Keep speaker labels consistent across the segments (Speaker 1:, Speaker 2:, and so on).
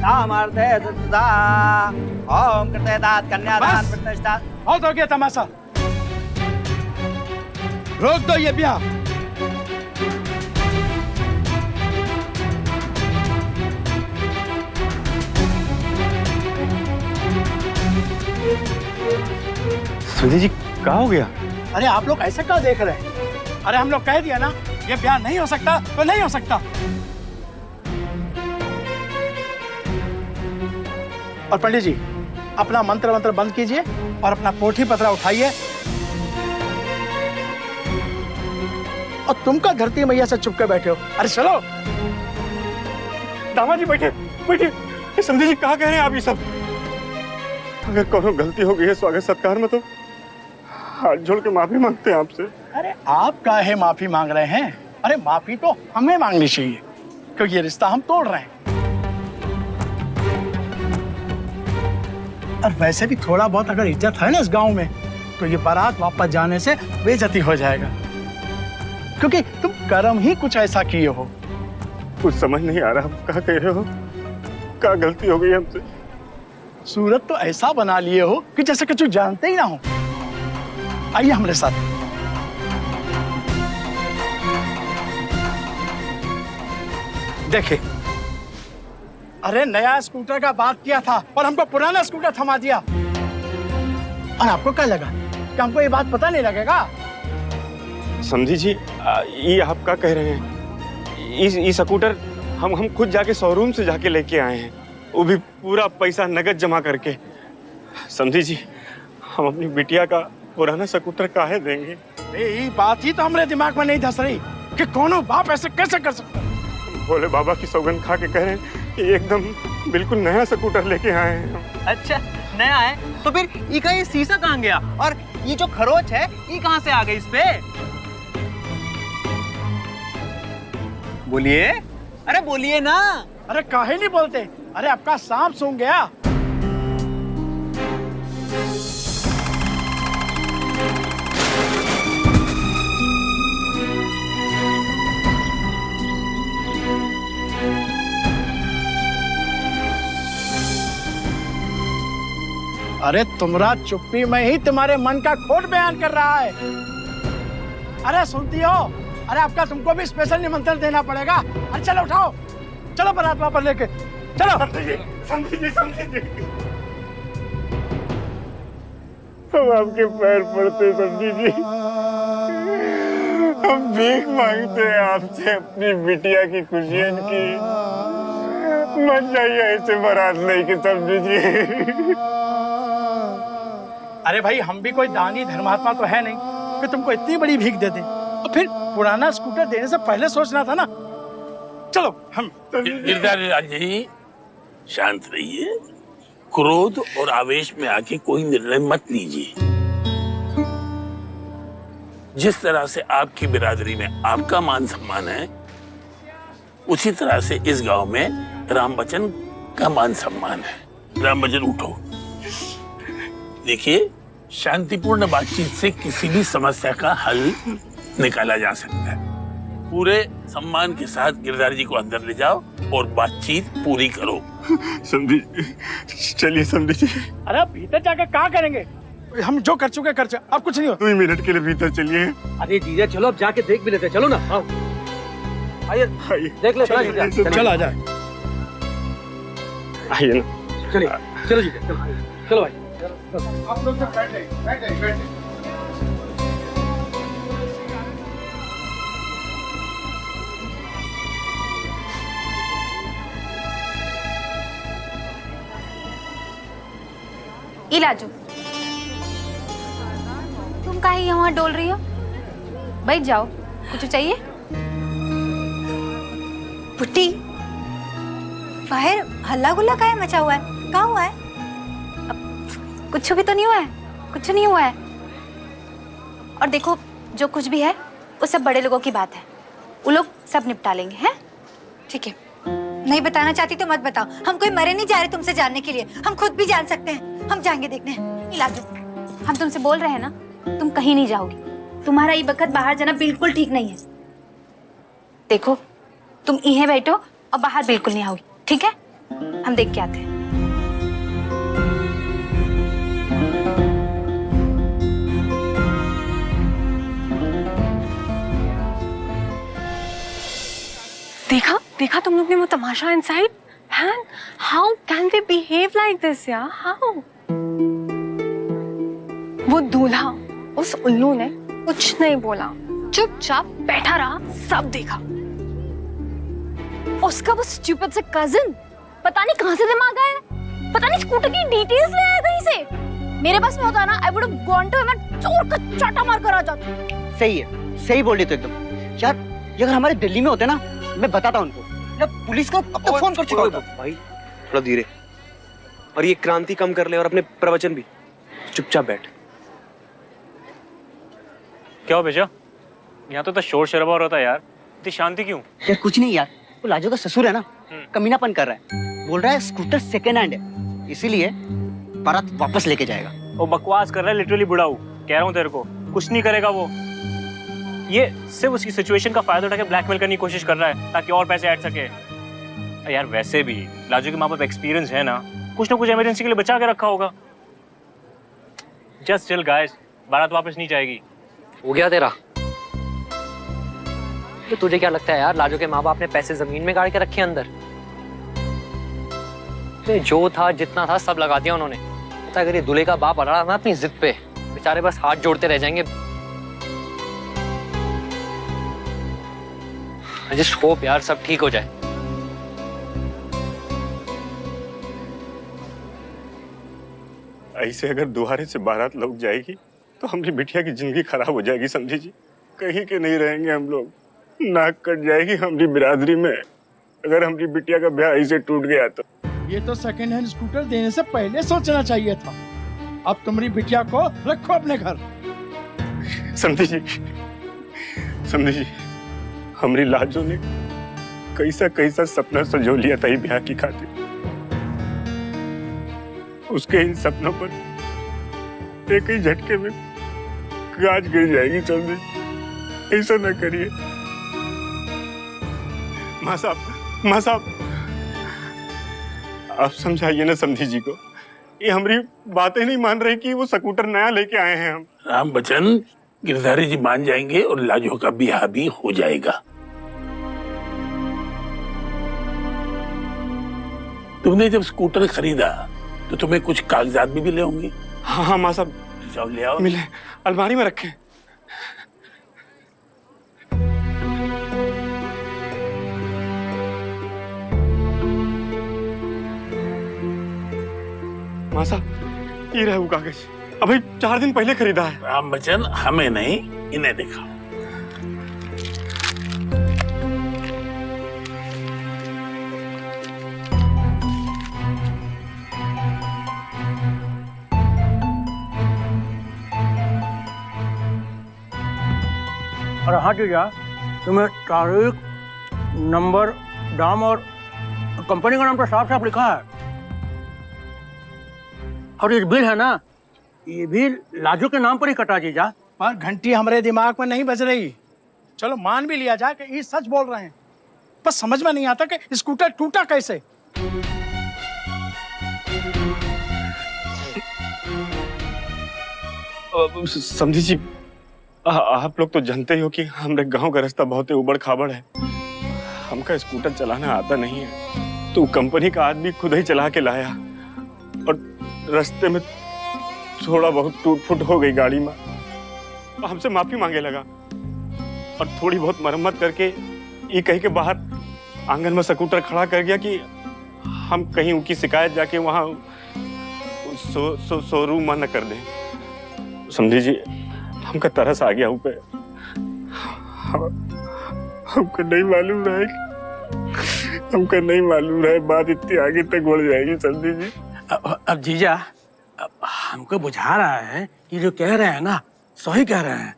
Speaker 1: सामर्थ्य सिद्धा ओम कृते दात कन्यादान प्रतिष्ठा।
Speaker 2: बहुत हो गया तमाशा, रोक दो ये ब्याह।
Speaker 3: सुधी जी क्या हो गया?
Speaker 2: अरे आप लोग ऐसे क्या देख रहे हैं? अरे हम लोग कह दिया ना ये ब्याह नहीं हो सकता तो नहीं हो सकता। और पंडित जी अपना मंत्र बंद कीजिए और अपना पोथी पत्रा उठाइए और तुम का धरती मैया से चुप के बैठे हो। अरे चलो।
Speaker 3: दामाद जी बैठे बैठे। समझी जी कहाँ कह रहे हैं आप ये सब? अगर कोनो गलती हो गई है स्वागत सत्कार में तो हाथ जोड़ के माफी मांगते हैं आपसे।
Speaker 2: अरे आप काहे माफी मांग रहे हैं? अरे माफी तो हमें मांगनी चाहिए क्योंकि ये रिश्ता हम तोड़ रहे हैं। और वैसे भी थोड़ा बहुत अगर इज्जत है ना इस गांव में तो ये बारात वापस जाने से बेइज्जती हो जाएगा क्योंकि तुम कर्म ही कुछ ऐसा किए हो।
Speaker 3: कुछ समझ नहीं आ रहा आप क्या कह रहे हो? क्या गलती हो गई हमसे?
Speaker 2: सूरत तो ऐसा बना लिए हो कि जैसे कुछ जानते ही ना हो। आइए हमारे साथ। देखिए, अरे नया स्कूटर का बात किया था और हमको पुराना स्कूटर थमा दिया। और आपको क्या लगा कि हमको ये बात पता नहीं लगेगा?
Speaker 3: समझी जी ये आप क्या कह रहे हैं? ये स्कूटर हम खुद जाके शोरूम से जाके लेके आए हैं, वो भी पूरा पैसा नगद जमा करके। समझी जी हम अपनी बिटिया का पुराना स्कूटर काहे देंगे?
Speaker 2: ये बात ही तो हमारे दिमाग में नहीं धस रही कि कोनो बाप ऐसे कैसे कर सकता।
Speaker 3: भोले बाबा की सौगंध खा के कह रहे हैं कि एकदम बिल्कुल नया स्कूटर लेके आए हैं।
Speaker 1: अच्छा नया है तो फिर ये का ये शीशा कहाँ गया और ये जो खरोच है ये कहाँ से आ गई इस पे? बोलिए, अरे बोलिए ना।
Speaker 2: अरे काहे नहीं बोलते? अरे आपका सांप सूंघ गया। अरे तुम्हारा चुप्पी में ही तुम्हारे मन का खोट बयान कर रहा है। अरे सुनती हो? अरे आपका तुमको भी स्पेशल निमंत्रण देना पड़ेगा। अरे चलो उठाओ, चलो बारात वापस लेके चलो।
Speaker 3: समझी जी हम आपके पैर पड़ते समझी जी। हम भीख मांगते हैं आपसे अपनी बिटिया की खुशियां की। मत जाइए ऐसे बारात लेके समझी जी।
Speaker 2: अरे भाई हम भी कोई दानी धर्मात्मा तो है नहीं कि तुमको इतनी बड़ी भीख दे दे। और फिर पुराना स्कूटर देने से पहले सोचना था ना। चलो हम।
Speaker 4: गिरधारी जी शांत रहिए, क्रोध और आवेश में आके कोई निर्णय मत लीजिए। जिस तरह से आपकी बिरादरी में आपका मान सम्मान है उसी तरह से इस गांव में राम बच्चन का मान सम्मान है। राम बच्चन उठो। देखिए शांतिपूर्ण बातचीत से किसी भी समस्या का हल निकाला जा सकता है। पूरे सम्मान के साथ गिरधारी जी को अंदर ले जाओ और बातचीत पूरी करो।
Speaker 3: समझी चलिए समझी जी।
Speaker 2: अरे भीतर जाकर क्या करेंगे? हम जो कर चुके अब कुछ नहीं हो।
Speaker 3: 2 मिनट के लिए भीतर चलिए।
Speaker 1: अरे जीजा चलो अब जाके देख भी लेते, चलो ना। आओ आइए देख ले।
Speaker 2: चलो आ जाए।
Speaker 3: आइए ना।
Speaker 1: चलिए चलो जीजा चलो भाई।
Speaker 2: आप लोग सब बैठे।
Speaker 5: इलाजो तुम काहे यहाँ डोल रही हो? बैठ जाओ, कुछ चाहिए?
Speaker 6: पुट्टी बाहर हल्ला गुल्ला काहे मचा हुआ है? क्या हुआ है?
Speaker 5: कुछ भी तो नहीं हुआ है, कुछ नहीं हुआ है। और देखो जो कुछ भी है वो सब बड़े लोगों की बात है, वो लोग सब निपटा लेंगे। हैं
Speaker 6: ठीक है, नहीं बताना चाहती तो मत बताओ। हम कोई मरे नहीं जा रहे तुमसे जानने के लिए, हम खुद भी जान सकते हैं। हम जाएंगे देखने।
Speaker 5: इलाजो हम तुमसे बोल रहे हैं ना, तुम कहीं नहीं जाओगी। तुम्हारा ये वक्त बाहर जाना बिल्कुल ठीक नहीं है। देखो तुम यहीं बैठो और बाहर बिल्कुल नहीं आओगी, ठीक है? हम देख के आते हैं।
Speaker 7: देखा देखा तुम लोग ने वो तमाशा inside? Man, how can they behave like this यार? हाउ? वो दूल्हा उस उल्लू ने कुछ नहीं बोला, चुपचाप बैठा रहा, सब देखा। उसका वो स्टूपिड से कजिन पता नहीं कहां से दिमाग आया, पता नहीं स्कूटर की डिटेल्स ले आया कहीं से। मेरे पास में होता ना, I would have gone to him, चोर का चाटा मार कर आ जाता।
Speaker 1: सही है, सही बोल रही तो एकदम यार। ये अगर हमारे दिल्ली में होते ना, मैं बताता उनको, पुलिस को अब तक फोन कर चुका होता।
Speaker 8: भाई थोड़ा धीरे, और ये क्रांति कम कर ले और अपने प्रवचन भी। चुपचाप बैठ।
Speaker 9: क्या हो बेटा? यहाँ तो शोर शराबा हो रहा था यार, इतनी शांति क्यों?
Speaker 1: यार कुछ नहीं यार, वो लाजो का ससुर है ना, कमीनापन कर रहा है। बोल रहा है स्कूटर सेकेंड हैंड है, इसीलिए बारात वापस लेके जाएगा।
Speaker 9: वो बकवास कर रहा है, लिटरली बुढ़ाऊ। कह रहा हूँ तेरे को, कुछ नहीं करेगा वो। ये सिर्फ उसकी सिचुएशन का फायदा उठा के ब्लैकमेल करने की कोशिश कर रहा है ताकि और पैसे ऐड सके। यार वैसे भी लाजू के माँ बाप एक्सपीरियंस है ना, कुछ ना कुछ इमरजेंसी के लिए बचा के रखा होगा। जस्ट चिल गाइस, बारात वापस नहीं जाएगी।
Speaker 10: हो गया तेरा? तो तुझे क्या लगता है यार, लाजो के माँ बाप ने पैसे जमीन में गाड़ के रखे अंदर? तो जो था जितना था सब लगा दिया उन्होंने। पता अगर ये दूल्हे का बाप अड़ा ना अपनी जिद पे, बेचारे बस हाथ जोड़ते रह जाएंगे। जस्ट होप यार सब ठीक हो जाए।
Speaker 3: ऐसे अगर दोबारे से बारात लौट जाएगी तो हमारी बिटिया की जिंदगी खराब हो जाएगी, समझी जी। कहीं के नहीं रहेंगे हम लोग, नाक कट जाएगी हमारी बिरादरी में अगर हमारी बिटिया का ब्याह ऐसे टूट गया तो।
Speaker 2: ये तो सेकंड हैंड स्कूटर देने से पहले सोचना चाहिए था। अब तुम्हारी बिटिया को रखो अपने घर।
Speaker 3: समझी जी, समझी जी, हमारी लाजो ने कैसा कैसा सपना सजो लिया था ब्याह की खातिर। उसके इन सपनों पर एक ही झटके में गाज गिर जाएगी। समझी, ऐसा न करिए। माँ साहब आप समझाइए ना समझी जी को। ये हमारी बातें नहीं मान रहे कि वो स्कूटर नया लेके आए हैं हम।
Speaker 4: राम बच्चन, गिरधारी जी मान जाएंगे और लाजो का ब्याह भी हो जाएगा। तुमने जब स्कूटर खरीदा तो तुम्हें कुछ कागजात भी मिले होंगे।
Speaker 3: हाँ माँ साहब,
Speaker 4: जाओ ले आओ।
Speaker 3: मिले, अलमारी में रखे। माँ साहब, ये रहा वो कागज, अभी 4 दिन पहले खरीदा है।
Speaker 4: राम बच्चन, हमें नहीं, इन्हें दिखाओ।
Speaker 2: और हाँ जीजा, तुम्हें तारीख, नंबर, दाम और कंपनी का नाम तो साफ साफ लिखा है। और ये बिल है ना, ये भी लाजो के नाम पर ही कटा जीजा। पर घंटी हमारे दिमाग में नहीं बज रही। चलो मान भी लिया जाए कि ये सच बोल रहे हैं, बस समझ में नहीं आता कि स्कूटर टूटा कैसे।
Speaker 3: समझी जी, आप लोग तो जानते ही हो कि हमारे गांव का रास्ता बहुत ही उबड़ खाबड़ है। हमका स्कूटर चलाना आता नहीं है, तो कंपनी का आदमी खुद ही चला के लाया और रास्ते में थोड़ा बहुत टूट फूट हो गई गाड़ी में। हमसे माफी मांगे लगा और थोड़ी बहुत मरम्मत करके ये कहीं के बाहर आंगन में स्कूटर खड़ा कर गया कि हम कहीं उनकी शिकायत जाके वहाँ शोरूम न कर दें। समझी जी, हमका तरस आ गया ऊपर। हमको नहीं मालूम रहा, हमको नहीं मालूम रहा बात इतनी आगे तक बढ़ जाएगी। समझी जी,
Speaker 2: अब जीजा, अब हमको बुझा रहा है कि जो कह रहे हैं ना सही कह रहे हैं।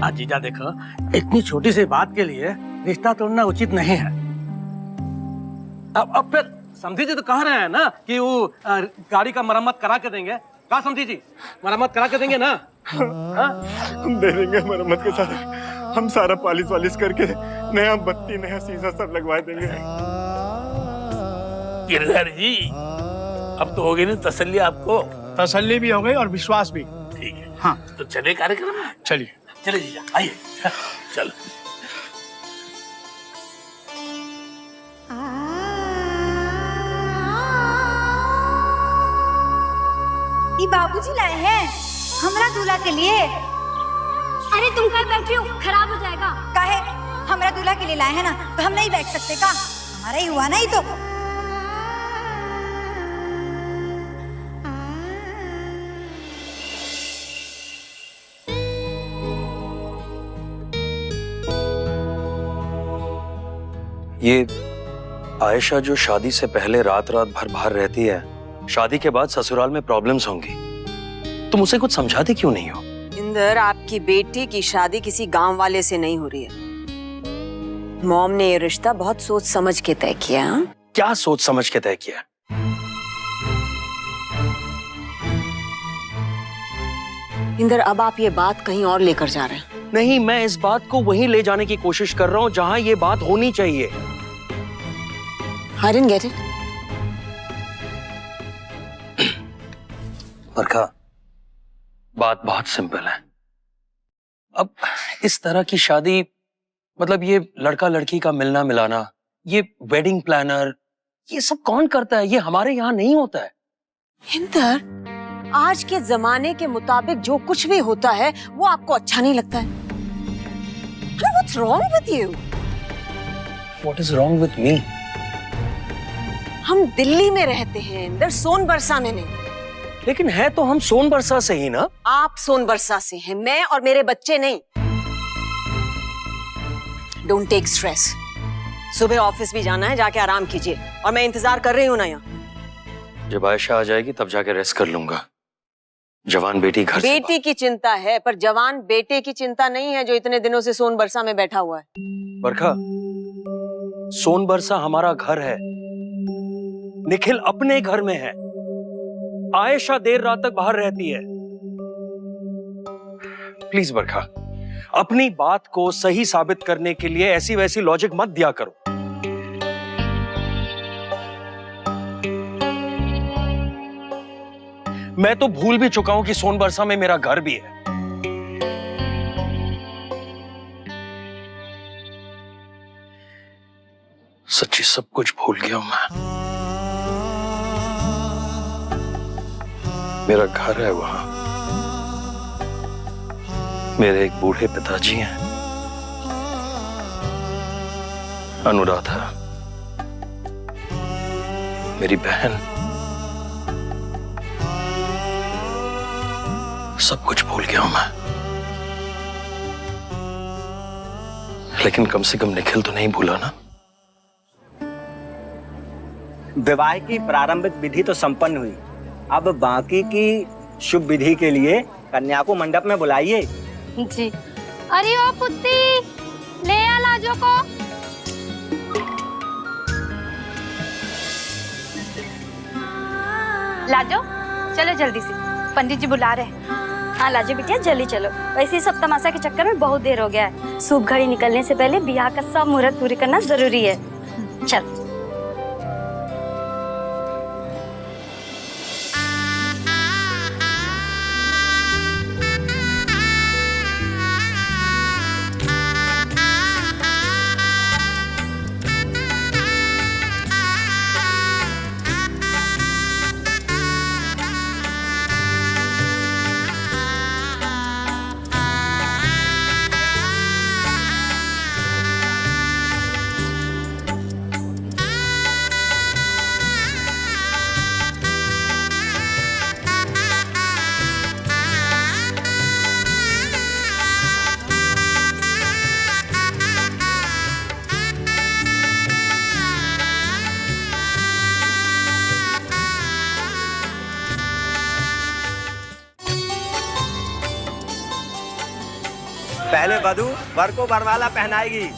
Speaker 2: आज जीजा देखो, इतनी छोटी सी बात के लिए रिश्ता तोड़ना उचित नहीं है। अब फिर समझी जी तो कह रहे हैं ना कि वो गाड़ी का मरम्मत करा के देंगे। कहा समझी जी, मरम्मत करा के देंगे ना?
Speaker 3: हम दे देंगे मरम्मत के साथ। हम सारा पॉलिश वालिश करके नया बत्ती नया शीशा सब लगवा देंगे।
Speaker 4: गिरधर जी, अब तो हो गई ना तसल्ली आपको?
Speaker 2: तसल्ली भी हो गई और विश्वास भी।
Speaker 4: ठीक है,
Speaker 2: हाँ
Speaker 4: तो चले कार्यक्रम में।
Speaker 2: चलिए।
Speaker 4: चले जीजा, आइए। चलो।
Speaker 6: ये बाबूजी लाए हैं हमरा दूल्हा के लिए।
Speaker 7: अरे तुम कहीं बैठ रही हो, खराब हो जाएगा।
Speaker 6: काहे? हमरा दूल्हा के लिए लाए हैं ना, तो हम नहीं बैठ सकते का? हमारा ही हुआ ना ही तो।
Speaker 11: ये आयशा जो शादी से पहले रात रात भर बाहर रहती है, शादी के बाद ससुराल में प्रॉब्लम्स होंगी, तुम उसे कुछ समझाते क्यों नहीं हो?
Speaker 12: इंदर, आपकी बेटी की शादी किसी गांव वाले से नहीं हो रही है। मॉम ने ये रिश्ता बहुत सोच समझ के तय किया। हा?
Speaker 11: क्या सोच समझ के तय किया?
Speaker 12: इंदर, अब आप ये बात कहीं और लेकर जा रहे हैं।
Speaker 11: नहीं, मैं इस बात को वहीं ले जाने की कोशिश कर रहा हूं जहां ये बात होनी चाहिए।
Speaker 12: I didn't get it.
Speaker 11: बरखा, बात बहुत सिंपल है। अब इस तरह की शादी, मतलब ये लड़का लड़की का मिलना मिलाना, ये वेडिंग प्लानर, ये सब कौन करता है? ये हमारे यहाँ नहीं होता है।
Speaker 12: इंदर, आज के जमाने के मुताबिक जो कुछ भी होता है वो आपको अच्छा नहीं लगता है। What's wrong with you?
Speaker 11: What is wrong with me?
Speaker 12: हम दिल्ली में रहते हैं इंदर, सोनबरसा में नहीं।
Speaker 11: लेकिन है तो हम सोनबरसा से ही ना।
Speaker 12: आप सोनबरसा से हैं, मैं और मेरे बच्चे नहीं। Don't take stress. सुबह ऑफिस भी जाना है, जाके आराम कीजिए, और मैं इंतजार कर रही हूँ ना यहाँ।
Speaker 11: जब आयशा आ जाएगी तब जाके रेस्ट कर लूंगा। जवान बेटी घर से
Speaker 12: बेटी की चिंता है, पर जवान बेटे की चिंता नहीं है जो इतने दिनों से सोनबरसा में बैठा हुआ है।
Speaker 11: बरखा, सोनबरसा हमारा घर है, निखिल अपने घर में है, आयशा देर रात तक बाहर रहती है। प्लीज बरखा, अपनी बात को सही साबित करने के लिए ऐसी वैसी लॉजिक मत दिया करो। मैं तो भूल भी चुका हूं कि सोनबरसा में मेरा घर भी है। सच्ची सब कुछ भूल गया हूं मैं। मेरा घर है वहां, मेरे एक बूढ़े पिताजी हैं, अनुराधा, मेरी बहन, सब कुछ भूल गया हूं मैं। लेकिन कम से कम निखिल तो नहीं भूला ना।
Speaker 1: विवाह की प्रारंभिक विधि तो संपन्न हुई, अब बाकी की शुभ विधि के लिए कन्या को मंडप में बुलाइए।
Speaker 7: जी। अरे ओ पुत्ती, ले आ लाजो को।
Speaker 5: लाजो, चलो जल्दी से, पंडित जी बुला रहे हैं।
Speaker 7: हाँ लाजो बिटिया, जल्दी चलो। वैसे ही सब तमाशा के चक्कर में बहुत देर हो गया है। शुभ घड़ी निकलने से पहले ब्याह का सब मुहूर्त पूरी करना जरूरी है। चल।
Speaker 1: पहले वधू वर को वरमाला पहनाएगी।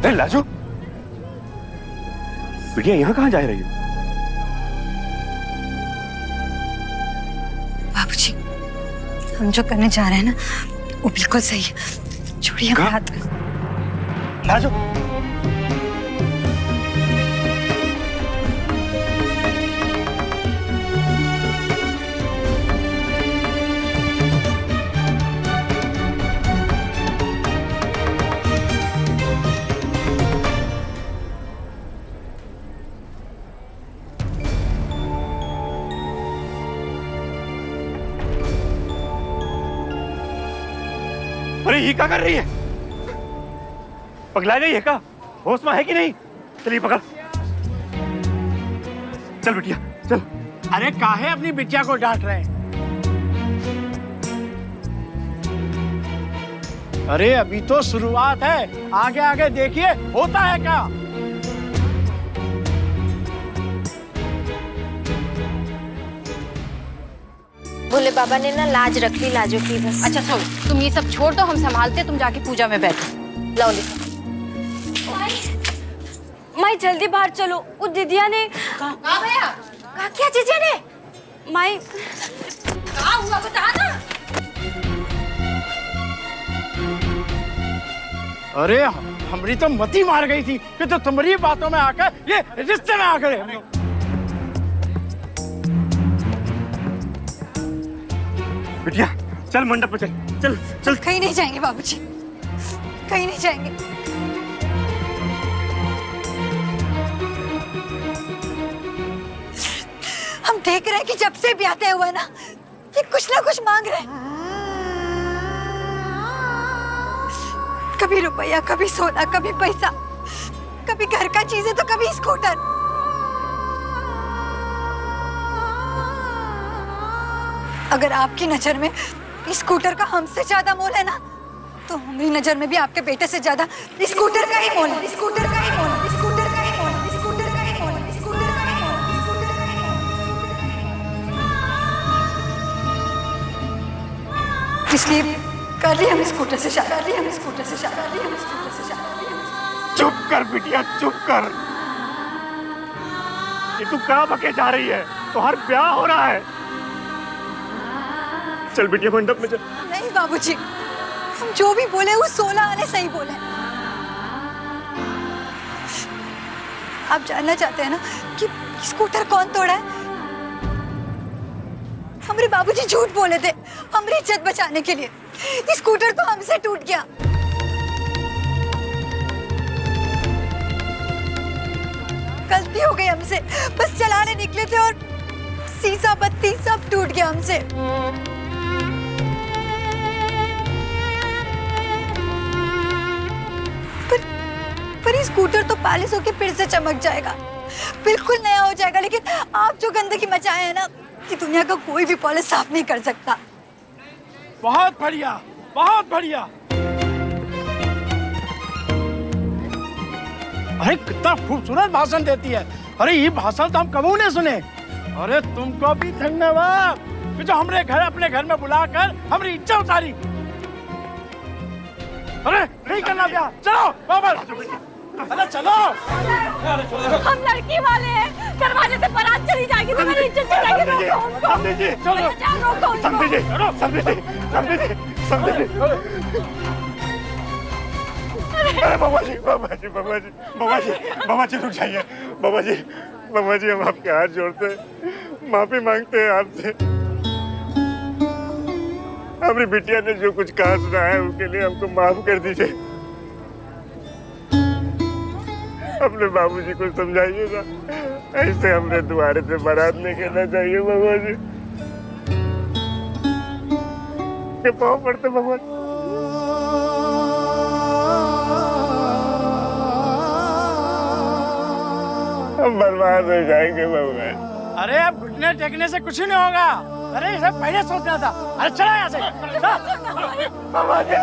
Speaker 3: ए, लाजो, बिटिया यहाँ कहाँ जा रही है?
Speaker 6: बाबूजी, हम जो करने जा रहे हैं ना वो बिल्कुल सही है। छोड़िए हमारे हाथ में।
Speaker 2: लाजो,
Speaker 3: अरे ये क्या कर रही है? पगला गई है क्या? होश में है कि नहीं? चलिए पकड़। चल बिटिया चल।
Speaker 2: अरे काहे अपनी बिटिया को डांट रहे हैं? अरे अभी तो शुरुआत है, आगे आगे देखिए होता है क्या।
Speaker 7: भोले बाबा ने ना लाज रख ली लाजो की बस।
Speaker 5: अच्छा सुन, तुम ये सब छोड़ दो, हम संभालते, तुम जाके पूजा में बैठो। लाओ लिखो।
Speaker 7: माई जल्दी बाहर चलो, वो दीदिया ने
Speaker 5: कहा क्या जीजिया ने?
Speaker 7: माई
Speaker 5: कहा हुआ बता ना।
Speaker 2: अरे हमारी तो मती मार गई थी कि तो तुम्हारी बातों में आकर ये रिश्ते में आ गए हम लोग।
Speaker 3: बिटिया चल मंडप पे चल। चल चल।
Speaker 6: कहीं नहीं जाएंगे बाबूजी, कहीं नहीं जाएंगे। हम देख रहे हैं कि जब से ब्याह तय हुआ है ना, ये कुछ ना कुछ मांग रहे हैं। कभी रुपया, कभी सोना, कभी पैसा, कभी घर का चीजें तो कभी स्कूटर। अगर आपकी नजर में स्कूटर का हमसे ज्यादा मोल है ना, तो हमारी नजर में भी आपके बेटे से ज्यादा स्कूटर का ही मोल है। स्कूटर का ही मोल है। स्कूटर का ही मोल है। स्कूटर का ही मोल है। स्कूटर का ही मोल है। स्कूटर का ही मोल है। इसलिए कर ली हम स्कूटर से शादी, कर ली हम स्कूटर से शादी, कर ली हम स्कूटर से शादी।
Speaker 3: चुप कर बिटिया चुप कर। ये तू कहाँ भगे जा रही है? तो हर ब्याह हो रहा है। चल बिटिया मंडप में चल।
Speaker 6: नहीं बाबूजी, हम जो भी बोले वो 16 आने सही बोले। आप जानना चाहते हैं ना कि स्कूटर कौन तोड़ा है? हमारे बाबूजी झूठ बोले थे हमारी इज्जत बचाने के लिए। स्कूटर तो हमसे टूट गया। गलती हो गई हमसे, बस चलाने निकले थे और शीशा बत्ती सब टूट गया हमसे। पर ये स्कूटर तो पालिश होके फिर से चमक जाएगा, बिल्कुल नया हो जाएगा। लेकिन आप जो गंदगी मचाए हैं ना, कि दुनिया का कोई भी पॉलिश साफ नहीं कर सकता।
Speaker 2: बहुत बढ़िया, बहुत बढ़िया। अरे कितना खूबसूरत भाषण देती है। अरे ये भाषण तो हम कभी नहीं सुने। अरे तुमको भी धन्यवाद कि जो हमरे घर अपने घर में बुलाकर हमारी इज्जत उतारी। अरे नहीं करना ब्याह, चलो बाबा। अरे चलो।
Speaker 7: हम लड़की वाले हैं, दरवाजे से बारात चली जाएगी तो मेरी इज्जत चली जाएगी।
Speaker 3: समझे जी, समझे जी, समझे जी, समझे जी, समझे जी। अरे बाबा जी, बाबा जी, बाबा जी, बाबा जी, बाबा जी रुक जाइए। बाबा जी, बाबा जी हम आपके हाथ जोड़ते हैं, माफी मांगते हैं आपसे। हमारी बिटिया ने जो कुछ कहा सुना है उसके लिए हमको माफ कर दीजिए। अपने बाबूजी को समझाइएगा, ऐसे हमने दोबारा से बारात नहीं करना चाहिए। बाबा जी के पाँव पड़ते बाबा। हम बर्बाद हो जाएंगे बाबा।
Speaker 2: अरे अब घुटने टेकने से कुछ नहीं होगा। अरे इसे पहले सोचना था। अरे चला यहाँ से।
Speaker 3: बाबा जी